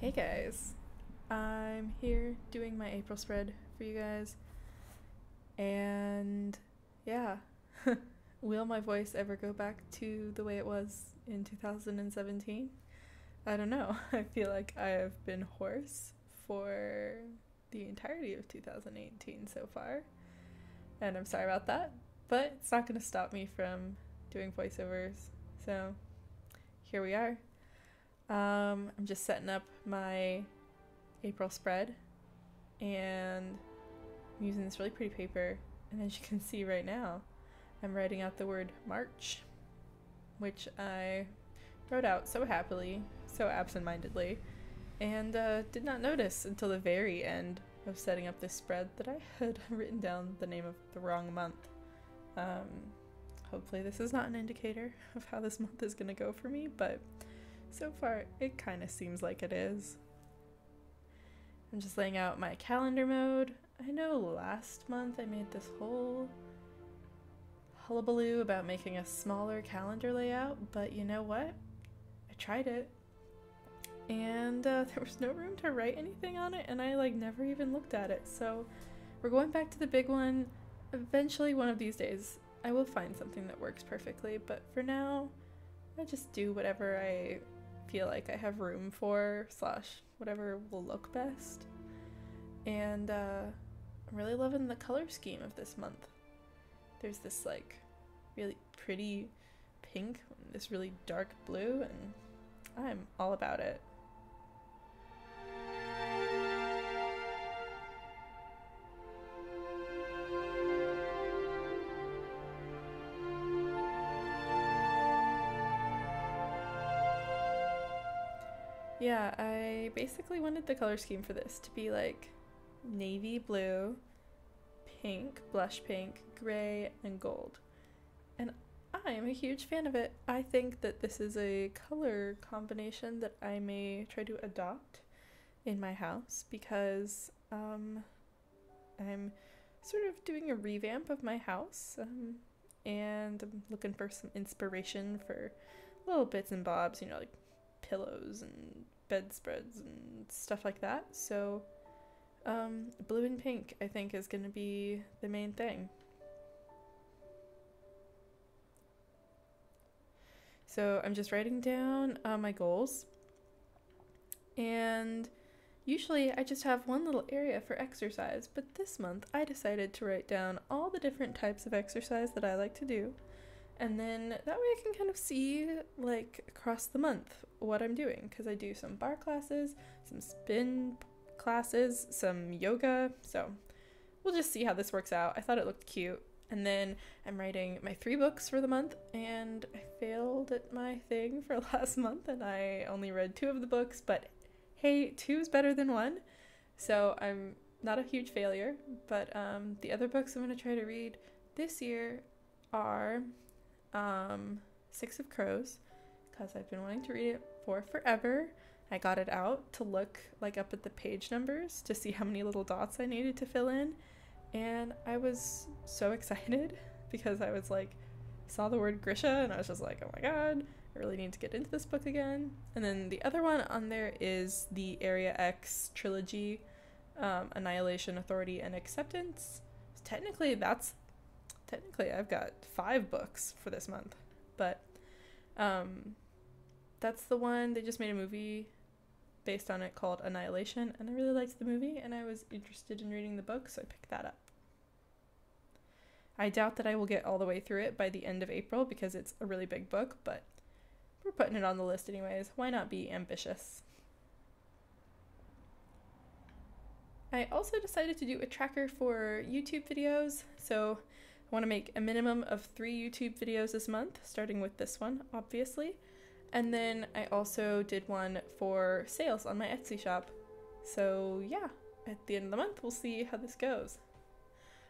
Hey guys, I'm here doing my April spread for you guys, and yeah, will my voice ever go back to the way it was in 2017? I don't know. I feel like I have been hoarse for the entirety of 2018 so far, and I'm sorry about that, but it's not going to stop me from doing voiceovers, so here we are. I'm just setting up my April spread, and I'm using this really pretty paper, and as you can see right now, I'm writing out the word March, which I wrote out so happily, so absentmindedly, and did not notice until the very end of setting up this spread that I had written down the name of the wrong month. Hopefully this is not an indicator of how this month is going to go for me, but so far it kind of seems like it is. I'm just laying out my calendar mode. I know last month I made this whole hullabaloo about making a smaller calendar layout, but you know what? I tried it, and there was no room to write anything on it, and I never even looked at it. So we're going back to the big one. Eventually, one of these days, I will find something that works perfectly, but for now, I just do whatever I feel like I have room for / whatever will look best. And I'm really loving the color scheme of this month. There's this really pretty pink, this really dark blue, and I'm all about it. Yeah, I basically wanted the color scheme for this to be navy blue, pink, blush pink, gray, and gold. And I am a huge fan of it. I think that this is a color combination that I may try to adopt in my house because I'm sort of doing a revamp of my house, and I'm looking for some inspiration for little bits and bobs, like pillows and bedspreads and stuff like that. So blue and pink I think is going to be the main thing. So I'm just writing down my goals, and usually I just have one little area for exercise, but this month I decided to write down all the different types of exercise that I like to do. And then that way I can kind of see, across the month what I'm doing, because I do some bar classes, some spin classes, some yoga, so we'll just see how this works out. I thought it looked cute. And then I'm writing my 3 books for the month, and I failed at my thing for last month, and I only read 2 of the books, but hey, 2 is better than 1, so I'm not a huge failure. But the other books I'm going to try to read this year are 6 of Crows, because I've been wanting to read it for forever. I got it out to look up at the page numbers to see how many little dots I needed to fill in, and I was so excited because I was saw the word Grisha, and I was just oh my god, I really need to get into this book again. And then the other one on there is the Area X trilogy, Annihilation, Authority, and Acceptance. Technically I've got 5 books for this month, but that's the one. They just made a movie based on it called Annihilation, and I really liked the movie, and I was interested in reading the book, so I picked that up. I doubt that I will get all the way through it by the end of April because it's a really big book, but we're putting it on the list anyways. Why not be ambitious? I also decided to do a tracker for YouTube videos, so I want to make a minimum of 3 YouTube videos this month, starting with this one, obviously. And then I also did one for sales on my Etsy shop. So yeah, at the end of the month, we'll see how this goes.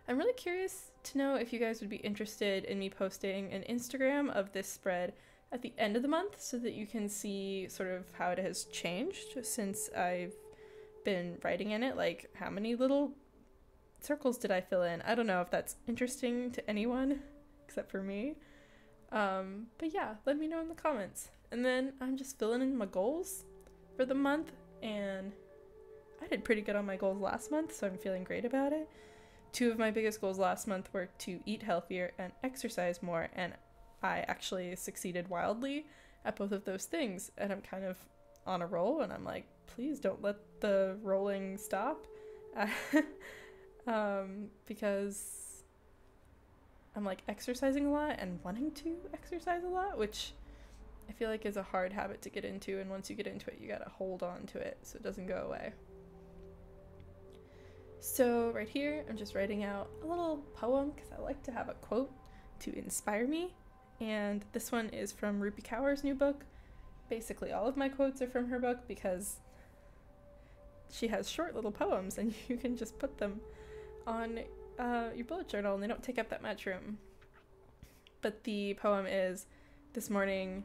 I'm really curious to know if you guys would be interested in me posting an Instagram of this spread at the end of the month so that you can see sort of how it has changed since I've been writing in it. How many little circles did I fill in? I don't know if that's interesting to anyone except for me. But yeah, let me know in the comments. And then I'm just filling in my goals for the month, and I did pretty good on my goals last month, so I'm feeling great about it. 2 of my biggest goals last month were to eat healthier and exercise more, and I actually succeeded wildly at both of those things, and I'm kind of on a roll, and I'm like, please don't let the rolling stop. Because I'm like exercising a lot and wanting to exercise a lot, which I feel like is a hard habit to get into, and once you get into it, you gotta hold on to it so it doesn't go away. So right here, I'm just writing out a little poem because I like to have a quote to inspire me, and this one is from Rupi Kaur's new book. Basically, all of my quotes are from her book because she has short little poems, and you can just put them on your bullet journal, and they don't take up that much room. But the poem is, this morning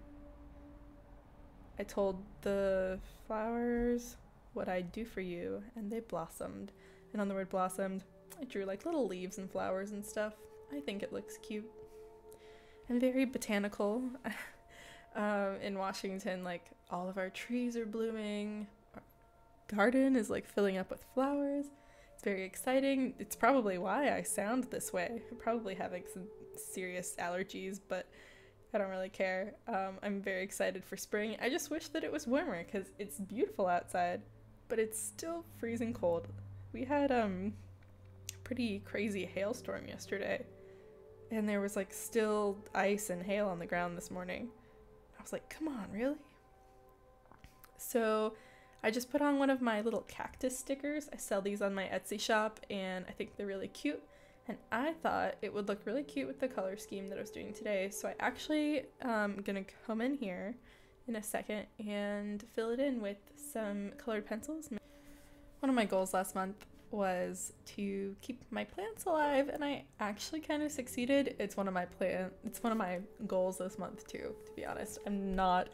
I told the flowers what I'd do for you, and they blossomed. And on the word blossomed, I drew like little leaves and flowers and stuff. I think it looks cute and very botanical. In Washington, like, all of our trees are blooming. Our garden is like filling up with flowers. It's very exciting. It's probably why I sound this way. I'm probably having some serious allergies, but I don't really care. I'm very excited for spring. I just wish that it was warmer because it's beautiful outside, but it's still freezing cold. We had a pretty crazy hailstorm yesterday, and there was like still ice and hail on the ground this morning. I was like, come on, really? So I just put on one of my little cactus stickers. I sell these on my Etsy shop, and I think they're really cute. And I thought it would look really cute with the color scheme that I was doing today. So I actually gonna come in here in a second and fill it in with some colored pencils. One of my goals last month was to keep my plants alive, and I actually kind of succeeded. It's one of my goals this month too, to be honest. I'm not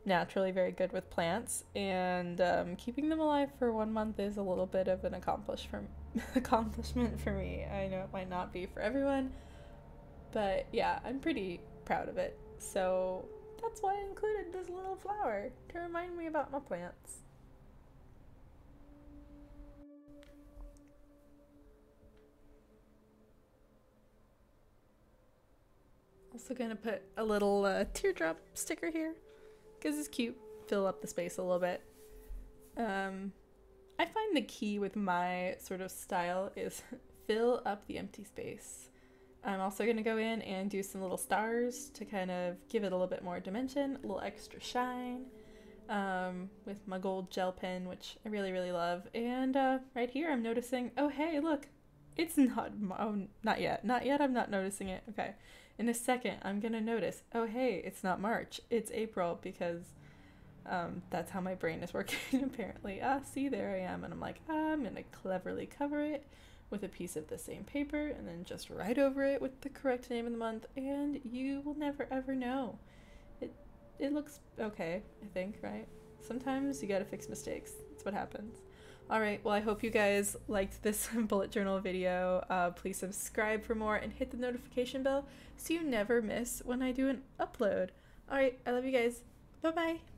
naturally very good with plants, and keeping them alive for 1 month is a little bit of an accomplishment for me. I know it might not be for everyone, but yeah, I'm pretty proud of it. So that's why I included this little flower to remind me about my plants. Also gonna put a little teardrop sticker here because it's cute. Fill up the space a little bit. I find the key with my sort of style is fill up the empty space. I'm also gonna go in and do some little stars to kind of give it a little bit more dimension, a little extra shine, with my gold gel pen, which I really, really love. And right here I'm noticing, oh hey, look, it's not, not yet, I'm not noticing it. Okay. In a second, I'm gonna notice, oh hey, it's not March, it's April, because that's how my brain is working apparently. See, there I am, and I'm like, I'm gonna cleverly cover it with a piece of the same paper, and then just write over it with the correct name of the month, and you will never ever know. It looks okay, I think, right? Sometimes you gotta fix mistakes. That's what happens. Alright, well, I hope you guys liked this bullet journal video. Please subscribe for more and hit the notification bell so you never miss when I do an upload. Alright, I love you guys. Bye-bye.